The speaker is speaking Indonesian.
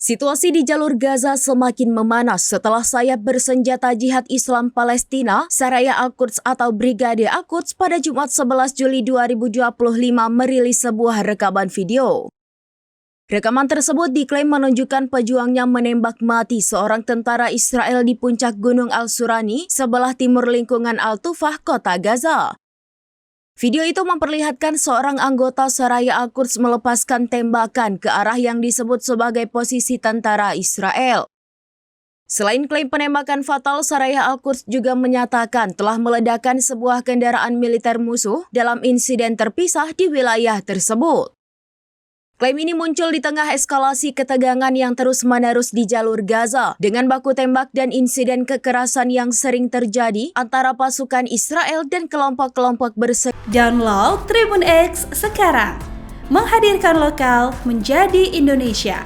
Situasi di jalur Gaza semakin memanas setelah sayap bersenjata Jihad Islam Palestina, Saraya Al-Quds atau Brigade Al-Quds pada Jumat 11 Juli 2025 merilis sebuah rekaman video. Rekaman tersebut diklaim menunjukkan pejuangnya menembak mati seorang tentara Israel di puncak Gunung Al-Surani sebelah timur lingkungan Al-Tufah, kota Gaza. Video itu memperlihatkan seorang anggota Saraya Al-Quds melepaskan tembakan ke arah yang disebut sebagai posisi tentara Israel. Selain klaim penembakan fatal, Saraya Al-Quds juga menyatakan telah meledakkan sebuah kendaraan militer musuh dalam insiden terpisah di wilayah tersebut. Klaim ini muncul di tengah eskalasi ketegangan yang terus-menerus di jalur Gaza dengan baku tembak dan insiden kekerasan yang sering terjadi antara pasukan Israel dan kelompok-kelompok bersenjata. Download Tribun X sekarang, menghadirkan lokal menjadi Indonesia.